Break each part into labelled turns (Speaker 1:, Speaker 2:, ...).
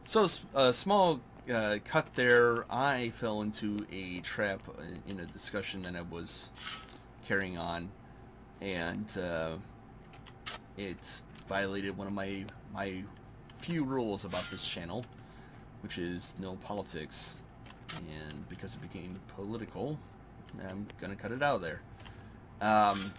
Speaker 1: So a small cut there. I fell into a trap in a discussion that I was carrying on, and it violated one of my few rules about this channel, which is no politics. And because it became political, I'm gonna cut it out of there. Um,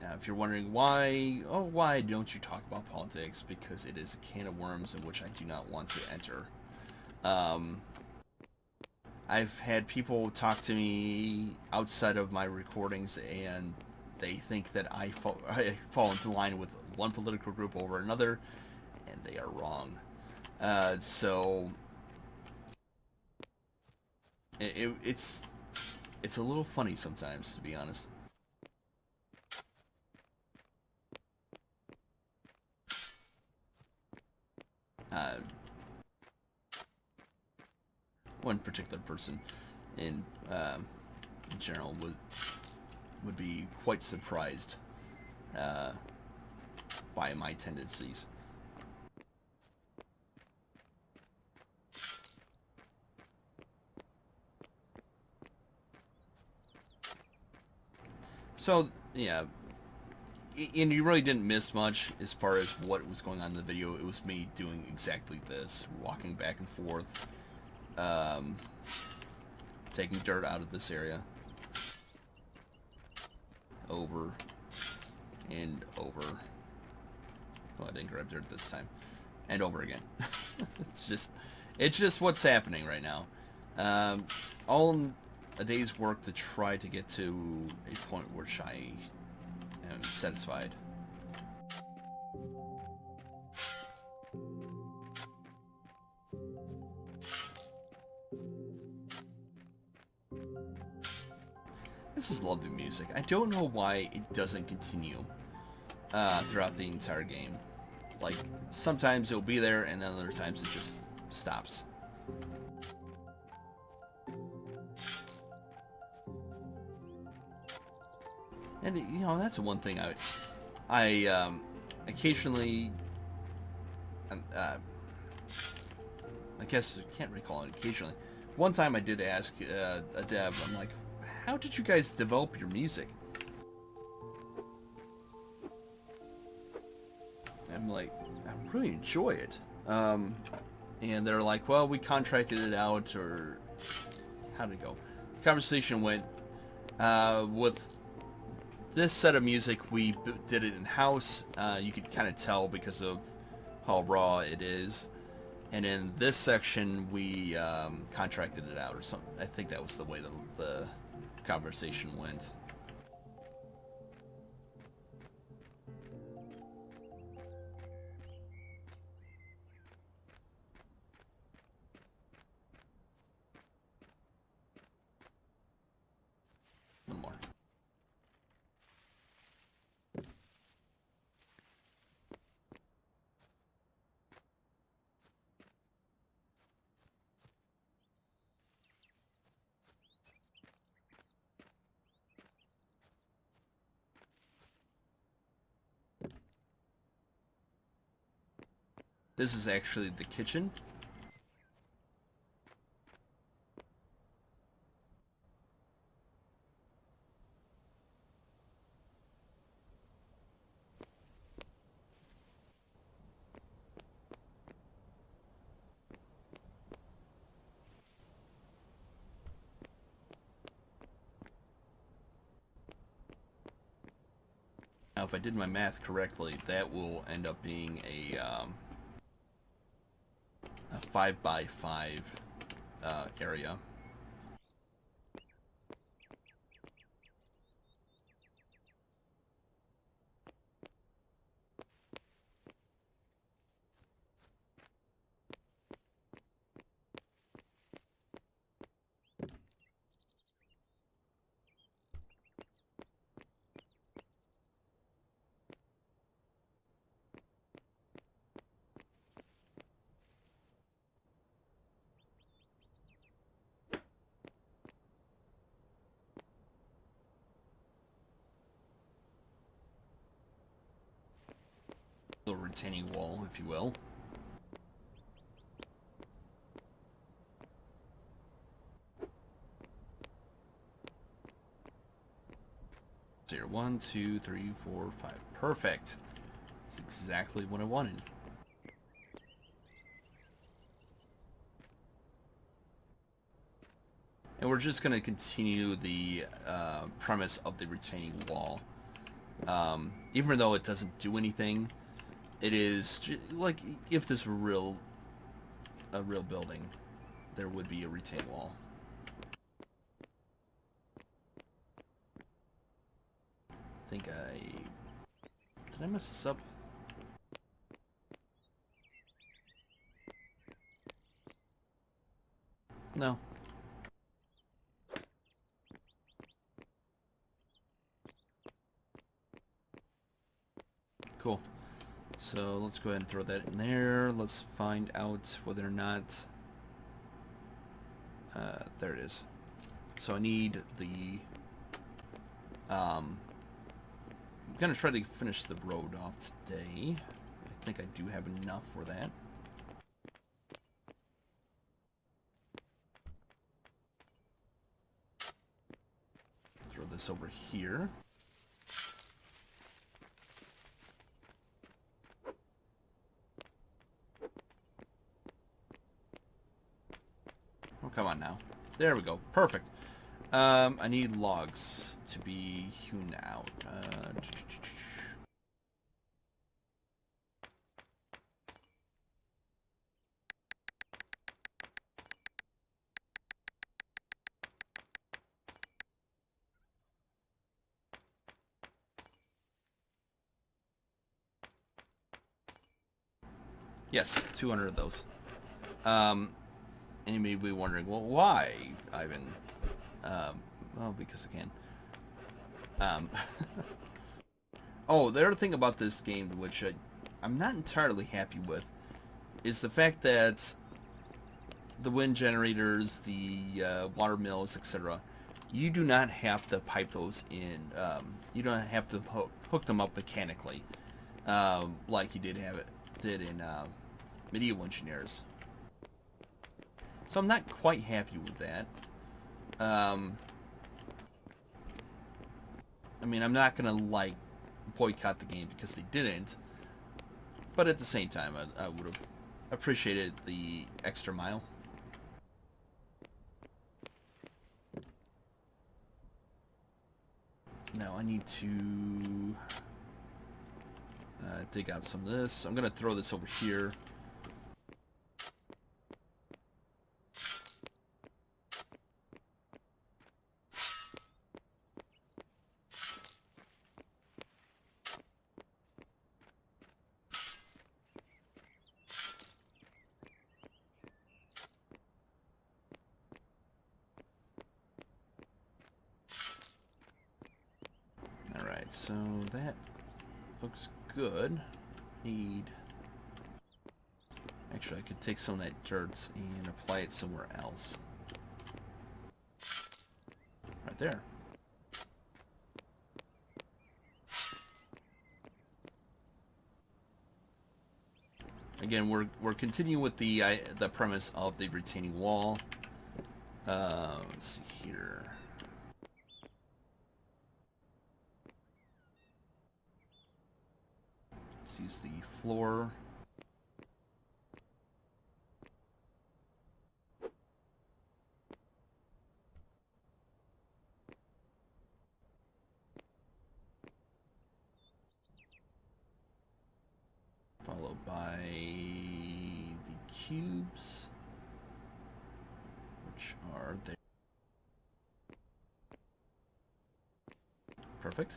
Speaker 1: Now, if you're wondering why, oh, why don't you talk about politics? Because it is a can of worms in which I do not want to enter. Um, I've had people talk to me outside of my recordings, and they think that I fall into line with one political group over another, and they are wrong. So it's a little funny sometimes, to be honest. Uh, One particular person in in general would be quite surprised uh, by my tendencies. So yeah, and you really didn't miss much as far as what was going on in the video. It was me doing exactly this, walking back and forth, um, taking dirt out of this area, over and over. Well, I didn't grab dirt this time, and over again. it's just, it's just what's happening right now. Um, all in a day's work to try to get to a point which I am satisfied. This is lovely music. I don't know why it doesn't continue throughout the entire game. Like, sometimes it'll be there, and then other times it just stops. And, you know, that's the one thing I occasionally, uh, I guess I can't recall it occasionally. One time I did ask a dev, I'm like, how did you guys develop your music? I'm like, I really enjoy it. And they're like, well, we contracted it out, or how did it go? Conversation went with this set of music. We did it in house. You could kind of tell because of how raw it is. And in this section, we contracted it out, or something. I think that was the way the conversation went. One more. This is actually the kitchen. Now, if I did my math correctly, that will end up being a 5 by 5 area. The retaining wall, if you will. So here, 1, 2, 3, 4, 5. Perfect. That's exactly what I wanted. And we're just going to continue the premise of the retaining wall. Even though it doesn't do anything, it is like if this were a real building, there would be a retaining wall. I think did I mess this up? No. Cool. So let's go ahead and throw that in there. Let's find out whether or not... there it is. So I need the... I'm going to try to finish the road off today. I think I do have enough for that. Throw this over here. Oh, come on now. There we go. Perfect. I need logs to be hewn out. Yes, 200 of those. And you may be wondering, well, why, Ivan? Well, because I can. Oh, the other thing about this game, which I'm not entirely happy with, is the fact that the wind generators, the water mills, etc., you do not have to pipe those in. You don't have to hook them up mechanically, like you did in Medieval Engineers. So I'm not quite happy with that. I mean, I'm not gonna like boycott the game because they didn't, but at the same time, I would have appreciated the extra mile. Now I need to dig out some of this. I'm gonna throw this over here. Alright, so that looks good. Actually, I could take some of that dirt and apply it somewhere else. Right there. Again, we're continuing with the premise of the retaining wall. Let's see here. Let's use the floor. Followed by the cubes, which are there. Perfect.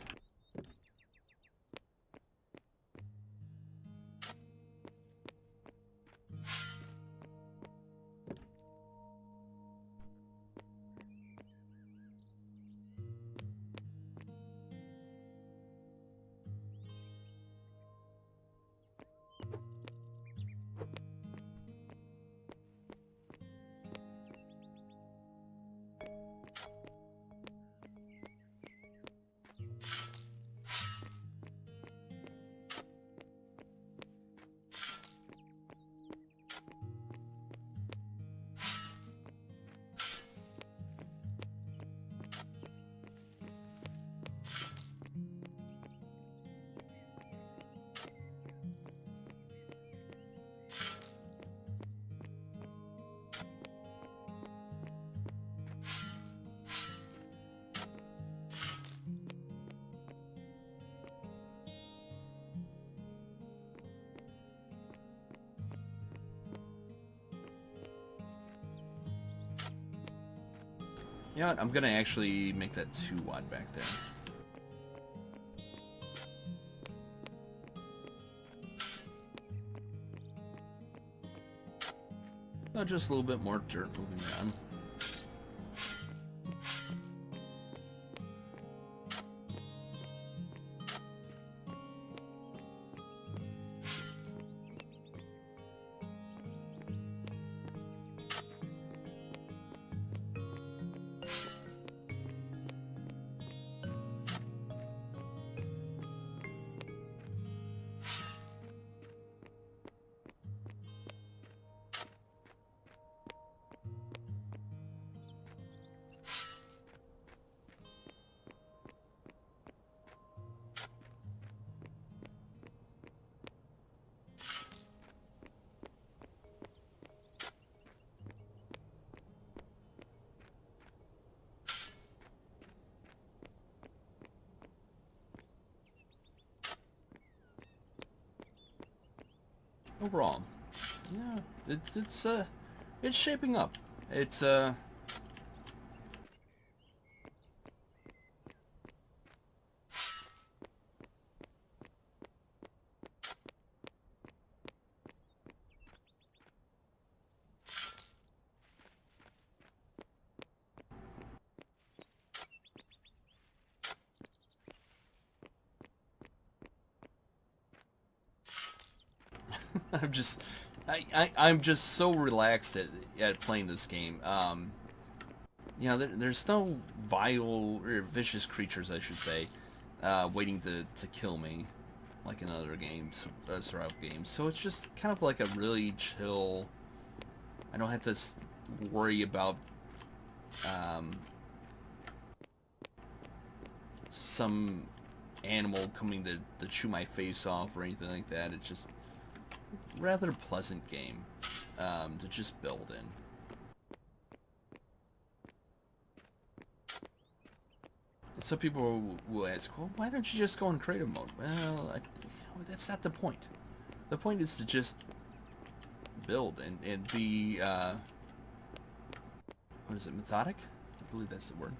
Speaker 1: know what? I'm gonna actually make that 2 wide back there. Just a little bit more dirt moving around. Overall, yeah, it's shaping up. It's I'm just, I'm just so relaxed at playing this game. You know, there's no vile or vicious creatures, I should say, waiting to kill me, like in other games, survival games. So it's just kind of like a really chill. I don't have to worry about some animal coming to chew my face off or anything like that. It's just a rather pleasant game to just build in. Some people will ask, well, why don't you just go in creative mode? Well, that's not the point. The point is to just build and be, what is it, methodic? I believe that's the word.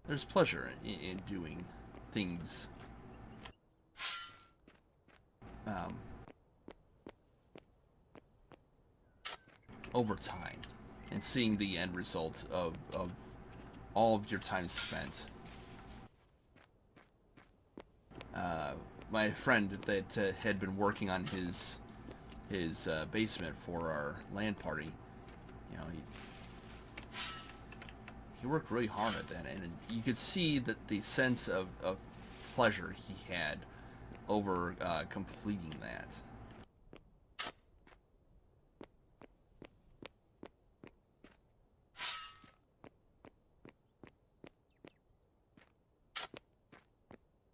Speaker 1: There's pleasure in doing things over time and seeing the end result of all of your time spent. My friend that had been working on his basement for our LAN party, you know, he worked really hard at that, and you could see that the sense of pleasure he had over completing that.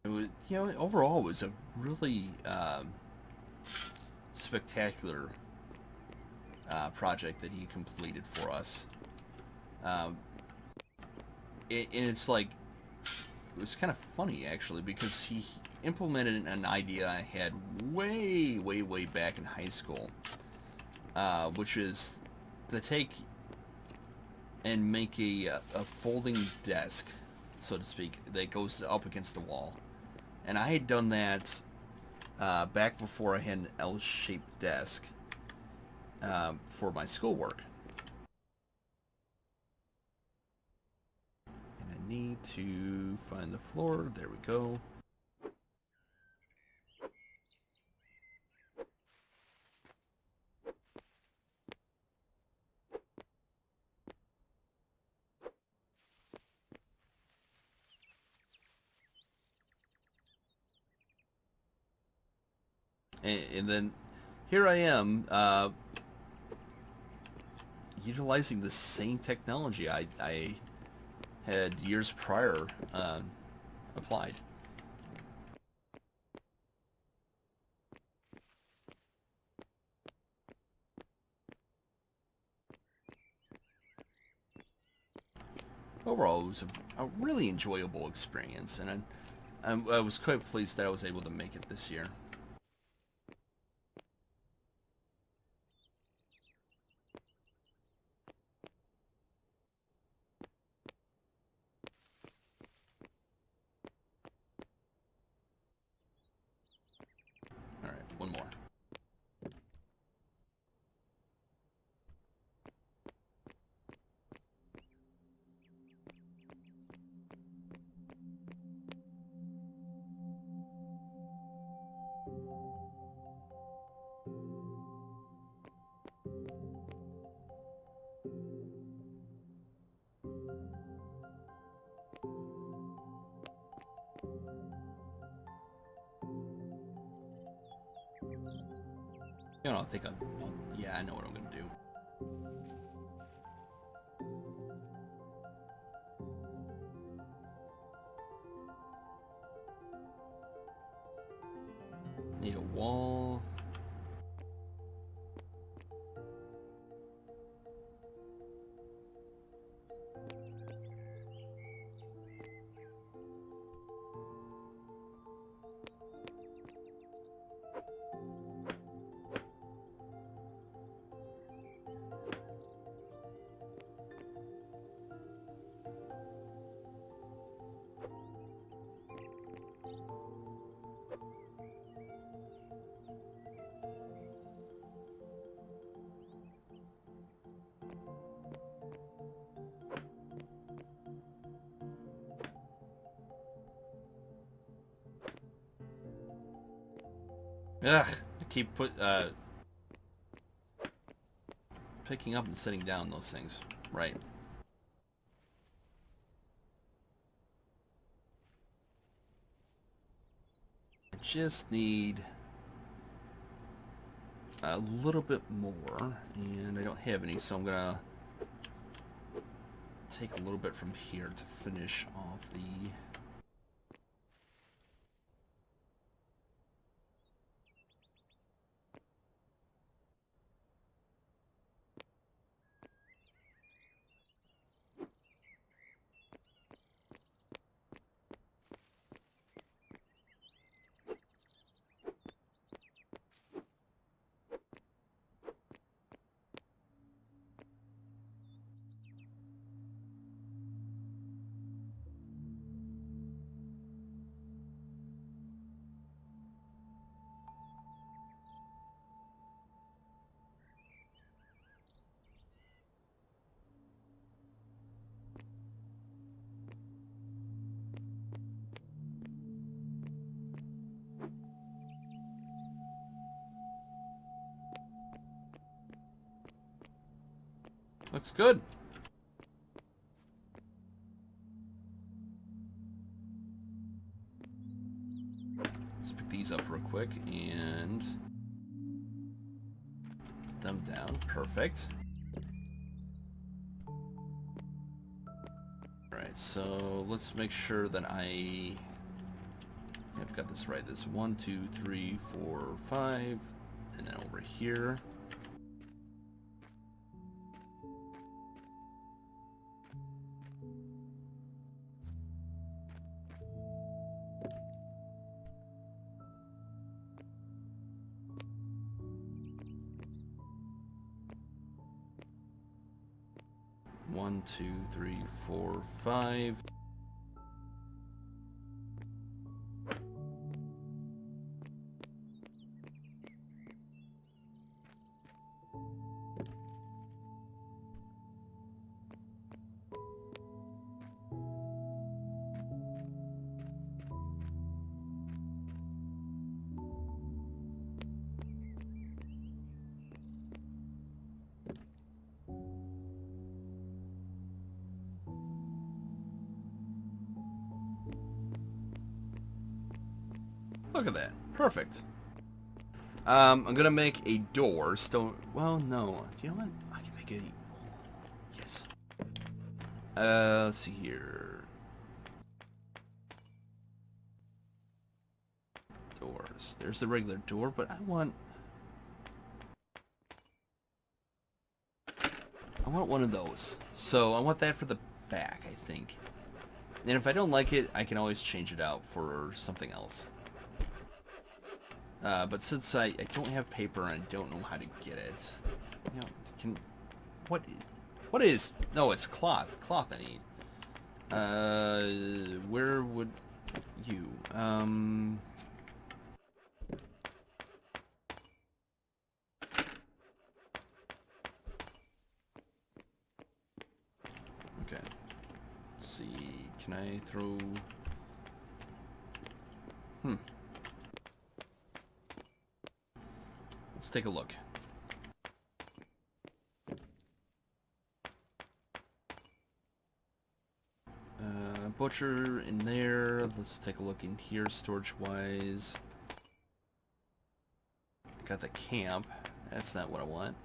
Speaker 1: It was, you know, overall it was a really spectacular project that he completed for us. And it's like, it was kind of funny actually, because he implemented an idea I had way back in high school, which is to take and make a folding desk, so to speak, that goes up against the wall. And I had done that back before I had an L-shaped desk for my schoolwork. And I need to find the floor. There we go. And then here I am, utilizing the same technology I had years prior applied. Overall, it was a really enjoyable experience, and I was quite pleased that I was able to make it this year. You know, I think yeah, I know what I'm gonna do. Need a wall. Ugh, I keep picking up and setting down those things. Right. I just need a little bit more, and I don't have any, so I'm gonna take a little bit from here to finish off the... Looks good. Let's pick these up real quick and put them down. Perfect. Alright, so let's make sure that I've got this right. This 1, 2, 3, 4, 5, and then over here. One, two, three, four, five. Look at that. Perfect. I'm gonna make a door. Well, no. Do you know what? I can make a... Yes. Let's see here. Doors. There's the regular door, but I want one of those. So I want that for the back, I think. And if I don't like it, I can always change it out for something else. But since I don't have paper and I don't know how to get it, you know, what is, no, it's cloth. Cloth I need. Where would you, okay. Let's see, can I throw, let's take a look. butcher in there. Let's take a look in here, storage-wise. Got the camp. That's not what I want.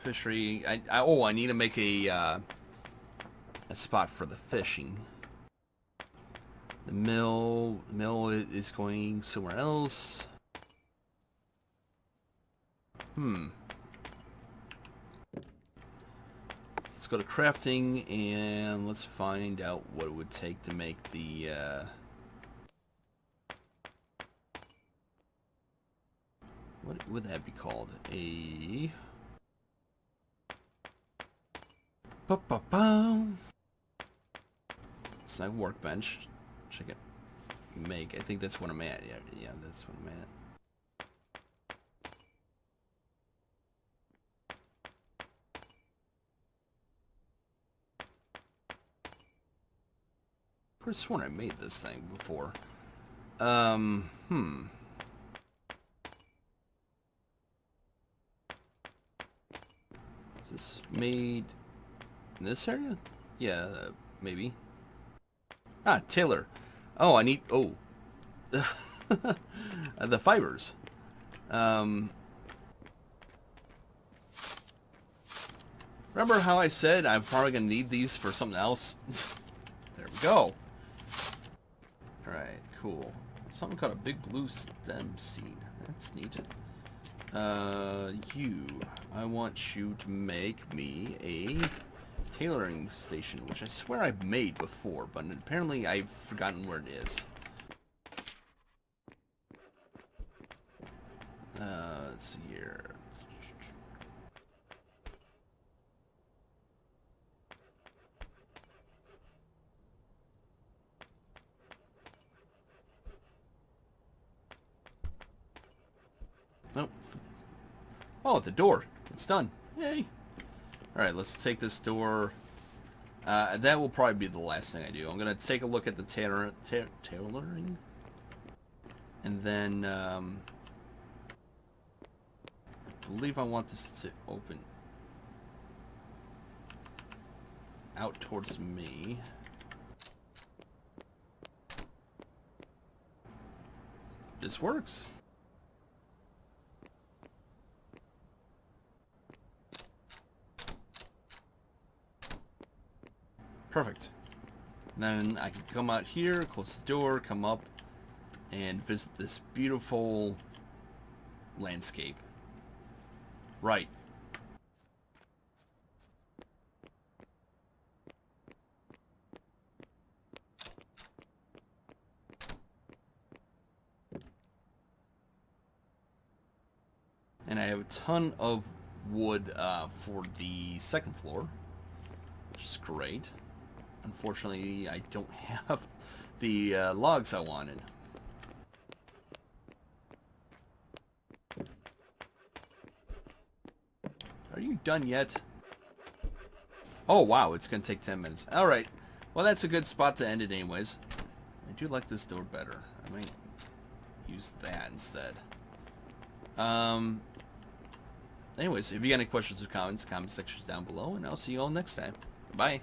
Speaker 1: Fishery. I need to make a spot for the fishing. The mill is going somewhere else. Let's go to crafting and let's find out what it would take to make the what would that be called? A it's not a workbench. Check it. Make. I think that's what I'm at. Yeah, that's what I'm at. I could have sworn I made this thing before. Is this made in this area? Yeah, maybe. Ah, Taylor. Oh, I need... Oh. The fibers. Remember how I said I'm probably going to need these for something else? There we go. Alright, cool. Something called a big blue stem seed. That's neat. I want you to make me a tailoring station, which I swear I've made before, but apparently I've forgotten where it is. Let's see here. Nope. Oh, the door. It's done. Yay. Alright, let's take this door. That will probably be the last thing I do. I'm going to take a look at the tailoring. And then, I believe I want this to open out towards me. This works. Perfect. Then I can come out here, close the door, come up, and visit this beautiful landscape. Right. And I have a ton of wood for the second floor, which is great. Unfortunately, I don't have the logs I wanted. Are you done yet? Oh, wow, it's going to take 10 minutes. Alright, well, that's a good spot to end it anyways. I do like this door better. I might use that instead. Anyways, if you got any questions or comments, comment sections down below, and I'll see you all next time. Bye.